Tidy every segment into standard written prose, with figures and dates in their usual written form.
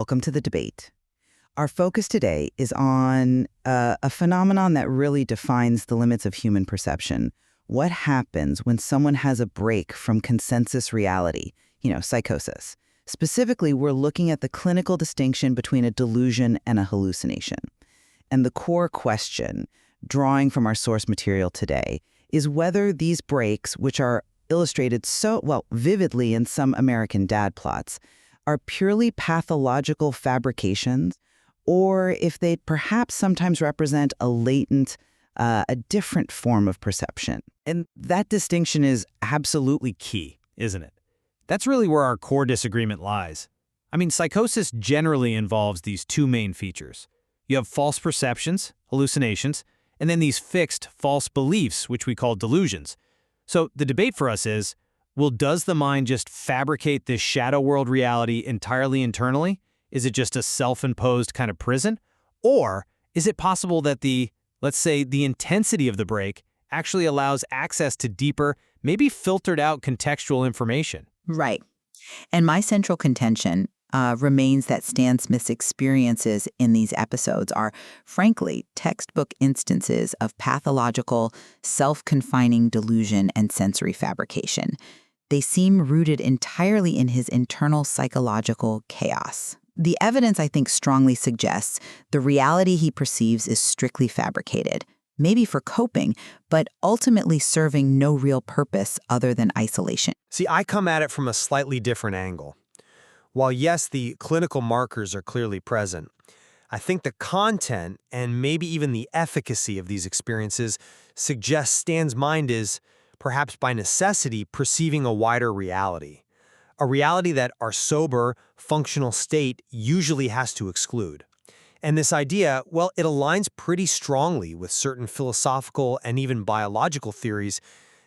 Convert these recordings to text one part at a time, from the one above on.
Welcome to the debate. Our focus today is on a phenomenon that really defines the limits of human perception. What happens when someone has a break from consensus reality, psychosis? Specifically, we're looking at the clinical distinction between a delusion and a hallucination. And the core question, drawing from our source material today, is whether these breaks, which are illustrated so vividly in some American dad plots, are purely pathological fabrications, or if they perhaps sometimes represent a latent, a different form of perception. And that distinction is absolutely key, isn't it? That's really where our core disagreement lies. I mean, psychosis generally involves these two main features. You have false perceptions, hallucinations, and then these fixed false beliefs, which we call delusions. So the debate for us is, well, does the mind just fabricate this shadow world reality entirely internally? Is it just a self-imposed kind of prison? Or is it possible that let's say, the intensity of the break actually allows access to deeper, maybe filtered out contextual information? Right. And my central contention remains that Stan Smith's experiences in these episodes are, frankly, textbook instances of pathological, self-confining delusion and sensory fabrication. They seem rooted entirely in his internal psychological chaos. The evidence, I think, strongly suggests the reality he perceives is strictly fabricated, maybe for coping, but ultimately serving no real purpose other than isolation. See, I come at it from a slightly different angle. While yes, the clinical markers are clearly present, I think the content and maybe even the efficacy of these experiences suggests Stan's mind is, perhaps by necessity, perceiving a wider reality. A reality that our sober, functional state usually has to exclude. And this idea, well, it aligns pretty strongly with certain philosophical and even biological theories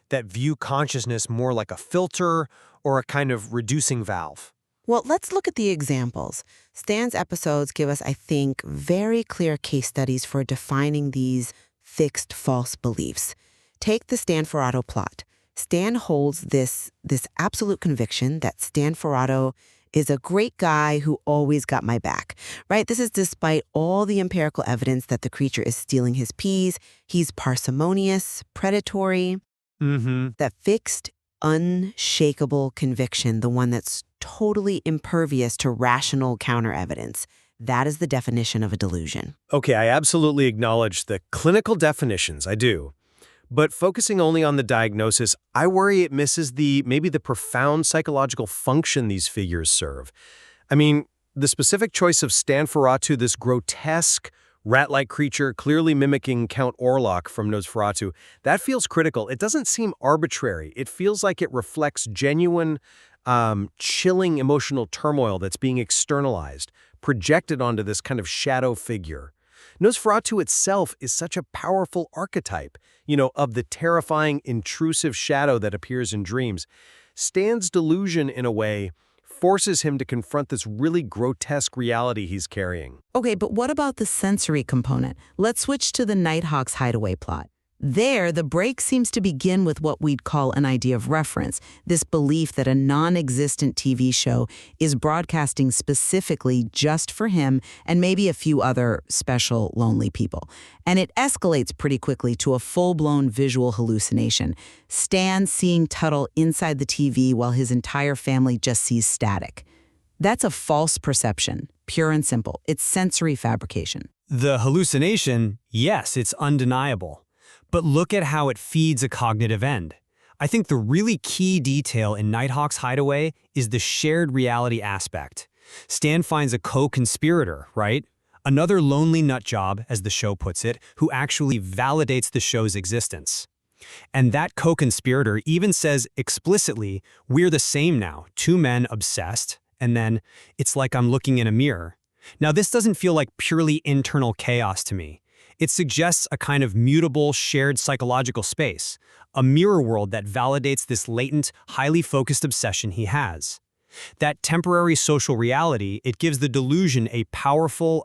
that view consciousness more like a filter or a kind of reducing valve. Well, let's look at the examples. Stan's episodes give us, I think, very clear case studies for defining these fixed false beliefs. Take the Stanferatu plot. Stan holds this absolute conviction that Stanferatu is a great guy who always got my back, right? This is despite all the empirical evidence that the creature is stealing his peas. He's parsimonious, predatory. That fixed, unshakable conviction, the one that's totally impervious to rational counter-evidence, that is the definition of a delusion. Okay, I absolutely acknowledge the clinical definitions, I do. But focusing only on the diagnosis, I worry it misses maybe the profound psychological function these figures serve. I mean, the specific choice of Stanferatu, this grotesque, rat-like creature clearly mimicking Count Orlok from Nosferatu, that feels critical. It doesn't seem arbitrary. It feels like it reflects genuine, chilling emotional turmoil that's being externalized, projected onto this kind of shadow figure. Nosferatu itself is such a powerful archetype, of the terrifying, intrusive shadow that appears in dreams. Stan's delusion, in a way, forces him to confront this really grotesque reality he's carrying. Okay, but what about the sensory component? Let's switch to the Nighthawks hideaway plot. There, the break seems to begin with what we'd call an idea of reference, this belief that a non-existent TV show is broadcasting specifically just for him and maybe a few other special, lonely people. And it escalates pretty quickly to a full-blown visual hallucination. Stan seeing Tuttle inside the TV while his entire family just sees static. That's a false perception, pure and simple. It's sensory fabrication. The hallucination, yes, it's undeniable. But look at how it feeds a cognitive end. I think the really key detail in Nighthawks Hideaway is the shared reality aspect. Stan finds a co-conspirator, right? Another lonely nutjob, as the show puts it, who actually validates the show's existence. And that co-conspirator even says explicitly, we're the same now, two men obsessed, and then it's like I'm looking in a mirror. Now, this doesn't feel like purely internal chaos to me. It suggests a kind of mutable, shared psychological space, a mirror world that validates this latent, highly focused obsession he has. That temporary social reality, it gives the delusion a powerful,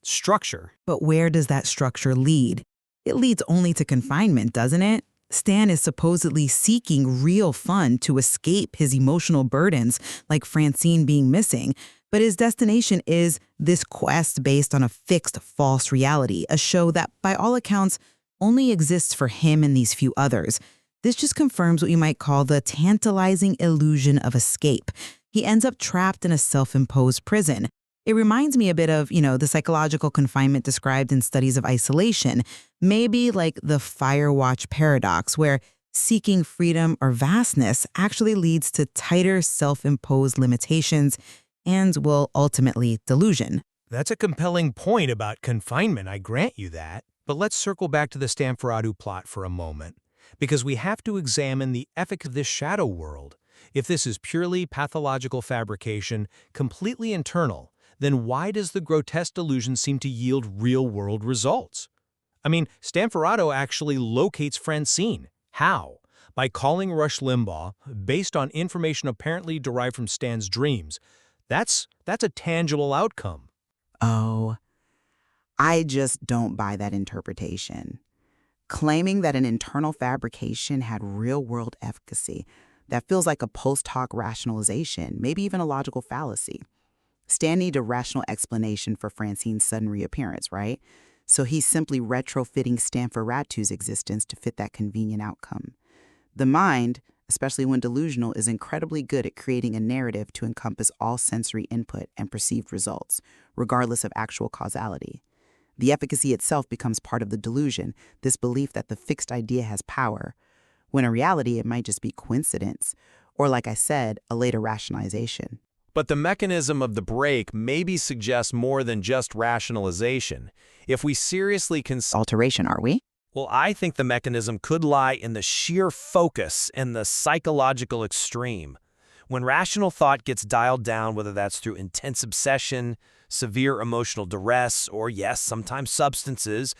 structure. But where does that structure lead? It leads only to confinement, doesn't it? Stan is supposedly seeking real fun to escape his emotional burdens, like Francine being missing. But his destination is this quest based on a fixed false reality, a show that, by all accounts, only exists for him and these few others. This just confirms what you might call the tantalizing illusion of escape. He ends up trapped in a self-imposed prison. It reminds me a bit of, the psychological confinement described in studies of isolation, maybe like the Firewatch paradox, where seeking freedom or vastness actually leads to tighter self-imposed limitations and will ultimately delusion. That's a compelling point about confinement, I grant you that. But let's circle back to the Stanferatu plot for a moment, because we have to examine the efficacy of this shadow world. If this is purely pathological fabrication, completely internal, then why does the grotesque delusion seem to yield real-world results? I mean, Stanferatu actually locates Francine. How? By calling Rush Limbaugh, based on information apparently derived from Stan's dreams. That's a tangible outcome. Oh, I just don't buy that interpretation. Claiming that an internal fabrication had real-world efficacy, that feels like a post-hoc rationalization, maybe even a logical fallacy. Stan needed a rational explanation for Francine's sudden reappearance, right? So he's simply retrofitting Stanferatu's existence to fit that convenient outcome. The mind, especially when delusional, is incredibly good at creating a narrative to encompass all sensory input and perceived results, regardless of actual causality. The efficacy itself becomes part of the delusion, this belief that the fixed idea has power, when in reality it might just be coincidence, or like I said, a later rationalization. But the mechanism of the break maybe suggests more than just rationalization. If we seriously consider Alteration, are we? Well, I think the mechanism could lie in the sheer focus and the psychological extreme. When rational thought gets dialed down, whether that's through intense obsession, severe emotional duress, or yes, sometimes substances,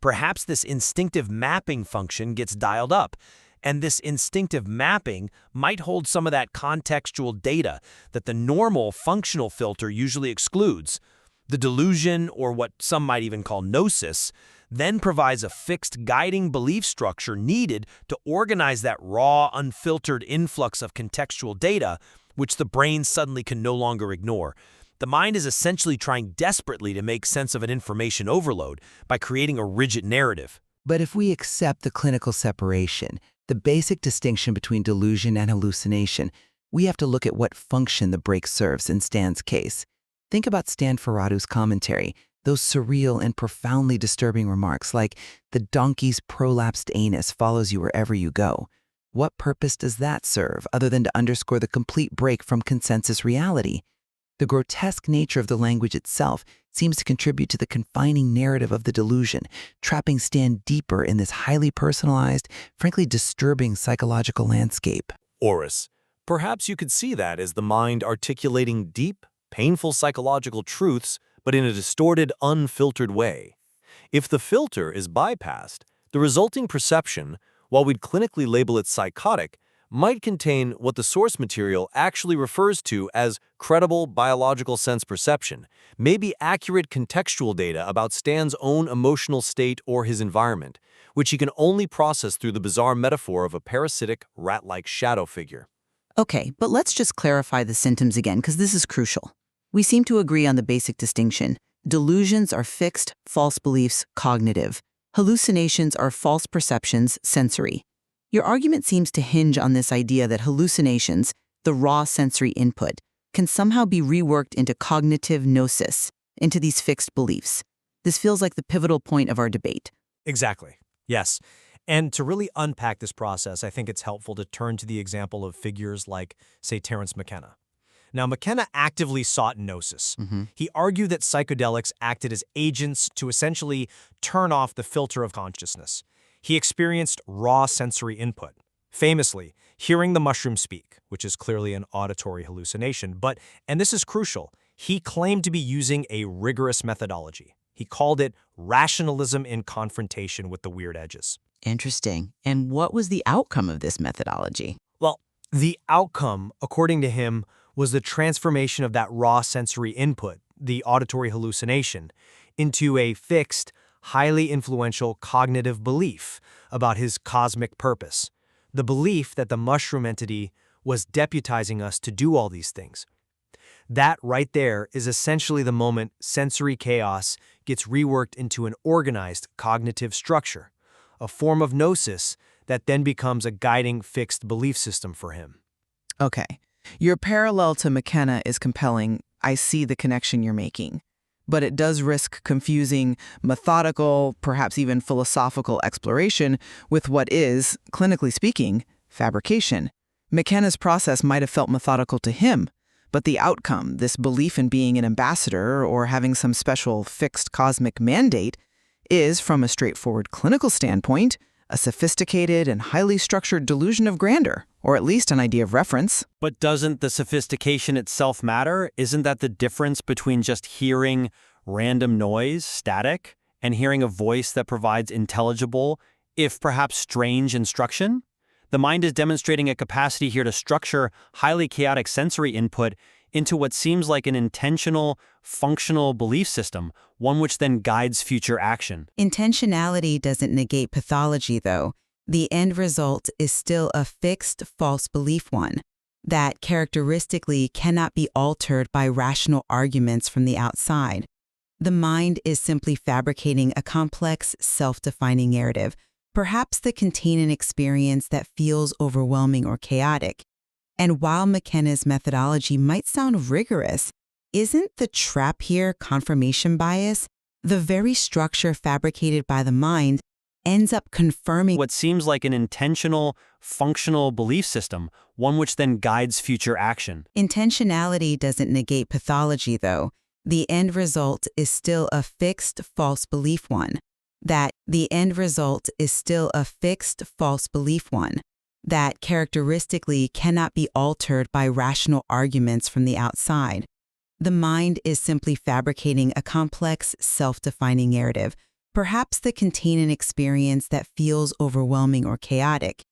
perhaps this instinctive mapping function gets dialed up. And this instinctive mapping might hold some of that contextual data that the normal functional filter usually excludes. The delusion, or what some might even call gnosis, then provides a fixed guiding belief structure needed to organize that raw, unfiltered influx of contextual data, which the brain suddenly can no longer ignore. The mind is essentially trying desperately to make sense of an information overload by creating a rigid narrative. But if we accept the clinical separation, the basic distinction between delusion and hallucination, we have to look at what function the break serves in Stan's case. Think about Stanferatu's commentary, those surreal and profoundly disturbing remarks like, "The donkey's prolapsed anus follows you wherever you go." What purpose does that serve other than to underscore the complete break from consensus reality? The grotesque nature of the language itself seems to contribute to the confining narrative of the delusion, trapping Stan deeper in this highly personalized, frankly disturbing psychological landscape. Orus, perhaps you could see that as the mind articulating deep, painful psychological truths, but in a distorted, unfiltered way. If the filter is bypassed, the resulting perception, while we'd clinically label it psychotic, might contain what the source material actually refers to as credible biological sense perception, maybe accurate contextual data about Stan's own emotional state or his environment, which he can only process through the bizarre metaphor of a parasitic, rat-like shadow figure. Okay, but let's just clarify the symptoms again, because this is crucial. We seem to agree on the basic distinction. Delusions are fixed, false beliefs, cognitive. Hallucinations are false perceptions, sensory. Your argument seems to hinge on this idea that hallucinations, the raw sensory input, can somehow be reworked into cognitive gnosis, into these fixed beliefs. This feels like the pivotal point of our debate. Exactly. Yes. And to really unpack this process, I think it's helpful to turn to the example of figures like, say, Terence McKenna. Now, McKenna actively sought gnosis. He argued that psychedelics acted as agents to essentially turn off the filter of consciousness. He experienced raw sensory input, famously hearing the mushroom speak, which is clearly an auditory hallucination, but, and this is crucial, he claimed to be using a rigorous methodology. He called it rationalism in confrontation with the weird edges. Interesting. And what was the outcome of this methodology? Well, the outcome, according to him, was the transformation of that raw sensory input, the auditory hallucination, into a fixed, highly influential cognitive belief about his cosmic purpose, the belief that the mushroom entity was deputizing us to do all these things. That right there is essentially the moment sensory chaos gets reworked into an organized cognitive structure, a form of gnosis that then becomes a guiding fixed belief system for him. Okay. Your parallel to McKenna is compelling. I see the connection you're making. But it does risk confusing methodical, perhaps even philosophical exploration with what is, clinically speaking, fabrication. McKenna's process might have felt methodical to him, but the outcome, this belief in being an ambassador or having some special fixed cosmic mandate, is, from a straightforward clinical standpoint, a sophisticated and highly structured delusion of grandeur, or at least an idea of reference. But doesn't the sophistication itself matter? Isn't that the difference between just hearing random noise, static, and hearing a voice that provides intelligible, if perhaps strange, instruction? The mind is demonstrating a capacity here to structure highly chaotic sensory input into what seems like an intentional, functional belief system, one which then guides future action. Intentionality doesn't negate pathology, though. The end result is still a fixed, false belief one that characteristically cannot be altered by rational arguments from the outside. The mind is simply fabricating a complex, self-defining narrative, perhaps to contain an experience that feels overwhelming or chaotic. And while McKenna's methodology might sound rigorous, isn't the trap here confirmation bias? The very structure fabricated by the mind ends up confirming What seems like an intentional, functional belief system, one which then guides future action. Intentionality doesn't negate pathology, though. The end result is still a fixed, false belief one. That characteristically cannot be altered by rational arguments from the outside. The mind is simply fabricating a complex, self-defining narrative, perhaps to contain an experience that feels overwhelming or chaotic.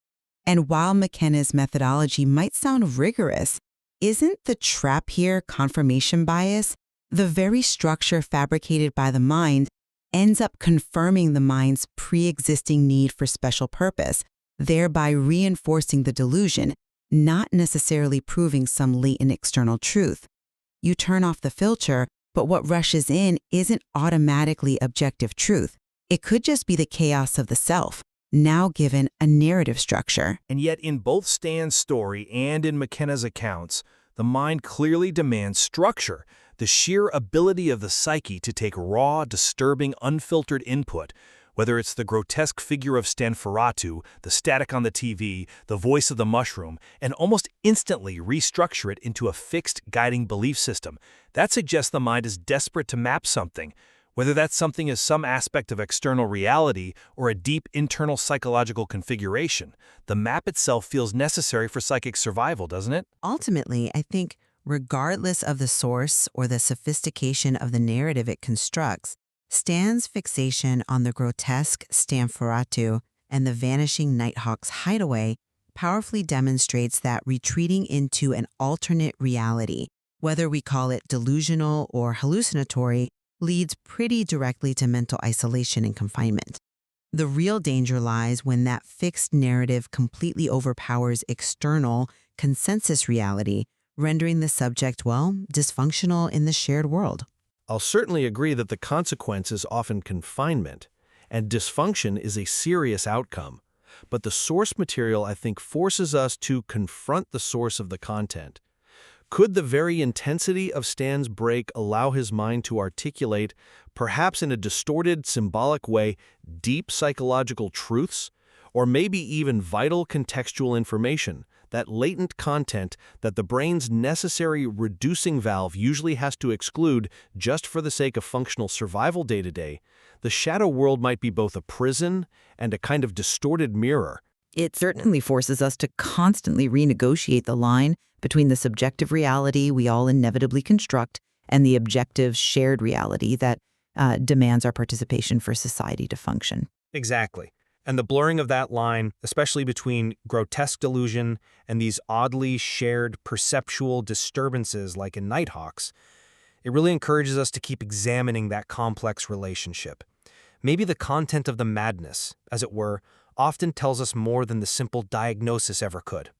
And while McKenna's methodology might sound rigorous, isn't the trap here confirmation bias? The very structure fabricated by the mind ends up confirming the mind's pre-existing need for special purpose, thereby reinforcing the delusion, not necessarily proving some latent external truth. You turn off the filter, but what rushes in isn't automatically objective truth. It could just be the chaos of the self, now given a narrative structure. And yet in both Stan's story and in McKenna's accounts, the mind clearly demands structure, the sheer ability of the psyche to take raw, disturbing, unfiltered input, whether it's the grotesque figure of Stanferatu, the static on the TV, the voice of the mushroom, and almost instantly restructure it into a fixed, guiding belief system. That suggests the mind is desperate to map something, whether that something is some aspect of external reality or a deep internal psychological configuration. The map itself feels necessary for psychic survival, doesn't it? Ultimately, I think, regardless of the source or the sophistication of the narrative it constructs, Stan's fixation on the grotesque Stanferatu and the vanishing nighthawks hideaway powerfully demonstrates that retreating into an alternate reality, whether we call it delusional or hallucinatory, leads pretty directly to mental isolation and confinement. The real danger lies when that fixed narrative completely overpowers external, consensus reality, rendering the subject, dysfunctional in the shared world. I'll certainly agree that the consequence is often confinement, and dysfunction is a serious outcome. But the source material, I think, forces us to confront the source of the content. Could the very intensity of Stan's break allow his mind to articulate, perhaps in a distorted, symbolic way, deep psychological truths, or maybe even vital contextual information, that latent content that the brain's necessary reducing valve usually has to exclude just for the sake of functional survival day-to-day? The shadow world might be both a prison and a kind of distorted mirror. It certainly forces us to constantly renegotiate the line between the subjective reality we all inevitably construct and the objective shared reality that demands our participation for society to function. Exactly. And the blurring of that line, especially between grotesque delusion and these oddly shared perceptual disturbances like in nighthawks, it really encourages us to keep examining that complex relationship. Maybe the content of the madness, as it were, often tells us more than the simple diagnosis ever could.